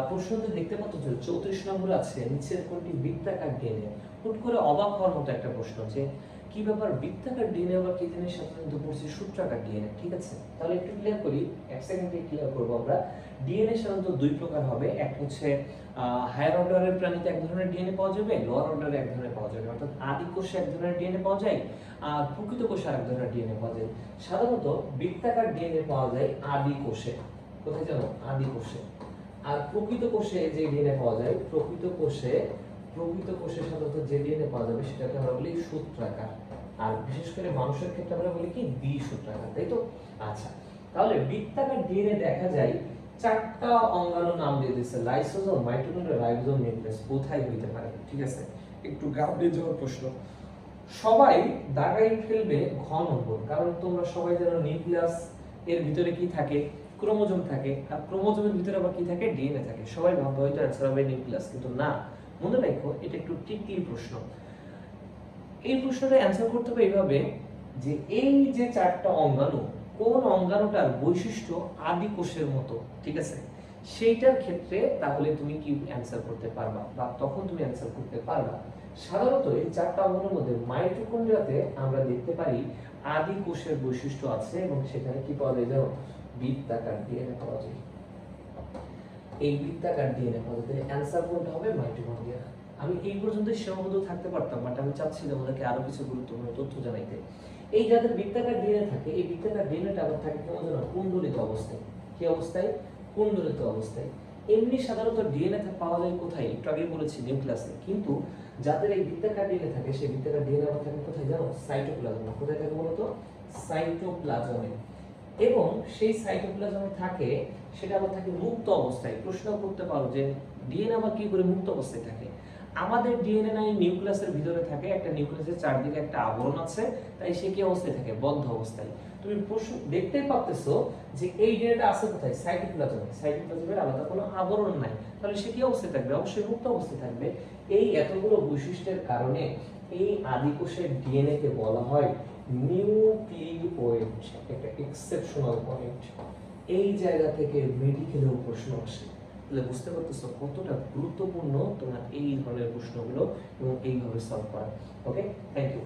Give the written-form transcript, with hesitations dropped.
প্রশ্নতে দেখতে পাচ্ছ যে 34 নম্বর আছে নিচের কোনটি বৃত্তাকার ডিএনএ। হুট করে অবাক হওয়ার মতো একটা প্রশ্ন যে কি ব্যাপার বৃত্তাকার ডিএনএ আবার কি জিনিস, সাথে কিন্তু পড়ছি সূত্রাকার ডিএনএ। ঠিক আছে, তাহলে একটু ক্লিয়ার করি, এক সেকেন্ডে ক্লিয়ার করব আমরা। ডিএনএ সাধারণত দুই প্রকার হবে, এক হচ্ছে হায়ার অর্ডারের প্রাণীতে এক ধরনের ডিএনএ পাওয়া যাবে, লোয়ার অর্ডারে এক ধরনের পাওয়া যাবে, অর্থাৎ আদি কোষে এক ধরনের ডিএনএ পাওয়া যায় আর প্রকৃত কোষে আরেক ধরনের ডিএনএ পাওয়া যায়। সাধারণত বৃত্তাকার ডিএনএ পাওয়া যায় আদি কোষে, কোথায় জানো, আদি কোষে। আর প্রকৃত কোষে যে ডিএনএ পাওয়া যায়, প্রকৃত কোষে সাধারণত যে ডিএনএ পাওয়া যাবে সেটাকে আমরা বলি সূত্রাকার। আর বিশেষ করে মানুষের ক্ষেত্রে আমরা বলি কি দ্বিসূত্রাকার, তাই তো? আচ্ছা, তাহলে বৃত্তাকার ডিএনএ দেখা যায় চারটা অঙ্গাণু নাম দিয়ে দিয়েছে, লাইসোজোম, মাইটোকন্ড্রিয়া, রাইবোজোম, নিউক্লিয়াস। কোথায় হইতে পারে? ঠিক আছে, একটু গাবড়ে যাওয়ার প্রশ্ন। সবাই দাগাই ফেলবে ঘ নম্বর, কারণ তোমরা সবাই জানো নিউক্লিয়াস এর ভিতরে কি থাকে, ক্রোমোজোম থাকে, আর ক্রোমোজোমের ভিতরে আবার কি থাকে, ডিএনএ থাকে। সবাই ভাববে হয়তো অ্যান্সার হবে নিউক্লিয়াস, কিন্তু না, মনে রাখো এটা একটু ট্রিকি প্রশ্ন। এই প্রশ্নটা অ্যান্সার করতে হবে এইভাবে যে এই যে চারটা অঙ্গাণু, কোন অঙ্গাণুটার বৈশিষ্ট্য আদি কোষের মতো, ঠিক আছে, সেইটার ক্ষেত্রে তাহলে তুমি কি অ্যান্সার করতে পারবা, বা তখন তুমি অ্যান্সার করতে পারবা। সাধারণত এই চারটা অঙ্গাণুর মধ্যে মাইটোকন্ড্রিয়াতে আমরা দেখতে পারি আদি কোষের বৈশিষ্ট্য আছে, এবং সেখানে কি পাওয়া যায় জানো, বৃত্তাকার ডিএনএ পাওয়া যায়। এই বৃত্তাকার ডিএনএ পাওয়া যায়, অ্যান্সার কোনটা হবে, মাইটোকন্ড্রিয়া। আমি এই পর্যন্ত সীমাবদ্ধ থাকতে পারতাম, বাট আমি চাচ্ছিলাম ওদেরকে আরো কিছু গুরুত্বপূর্ণ তথ্য জানাইতে। এই যাদের বৃত্তাকার ডিএনএ থাকে, এই বৃত্তাকার ডিএনএটা আবার থাকে কেমন যেন, কুণ্ডলিত অবস্থায়। কি অবস্থায়? কুণ্ডলিত অবস্থায়। এমনি সাধারণত ডিএনএ পাওয়া যায় কোথায়, একটু আগে বলেছি নিউক্লিয়াসে, কিন্তু যাদের এই বৃত্তাকার ডিএনএ থাকে সেই বৃত্তাকার ডিএনএ আবার থাকে কোথায় জানো, সাইটোপ্লাজমে। কোথায় থাকে বলতো, সাইটোপ্লাজমে। এবং সেই সাইটোপ্লাজমে থাকে, সেটা আবার থাকে মুক্ত অবস্থায়। প্রশ্ন করতে পারো যে ডিএনএ আবার কি করে মুক্ত অবস্থায় থাকে? আমাদের ডিএনএ নাই নিউক্লিয়াসের ভিতরে থাকে, একটা নিউক্লিয়াসের চারদিকে একটা আবরণ আছে, তাই সে কি অবস্থায় থাকে, বদ্ধ অবস্থায়। তুমি প্রশ্ন দেখতেই পাচ্তেছো যে এই ডিএনএটা আছে কোথায়, সাইটোপ্লাজমে। সাইটোপ্লাজমের আলাদা কোনো আবরণ নাই, তাহলে সে কি অবস্থায় থাকবে, অবশ্যই মুক্ত অবস্থায় থাকবে। এই এতগুলো বৈশিষ্ট্যের কারণে এই আদি কোষের ডিএনএ কে বলা হয় নিউক্লিওয়েড, একটা এক্সেপশনাল পয়েন্ট। এই জায়গা থেকে মেডিকেলেও প্রশ্ন আসে, তাহলে বুঝতে পারতেছো কতটা গুরুত্বপূর্ণ তোমার এই ধরনের প্রশ্নগুলো এবং এইভাবে সলভ করা। ওকে, থ্যাংক ইউ।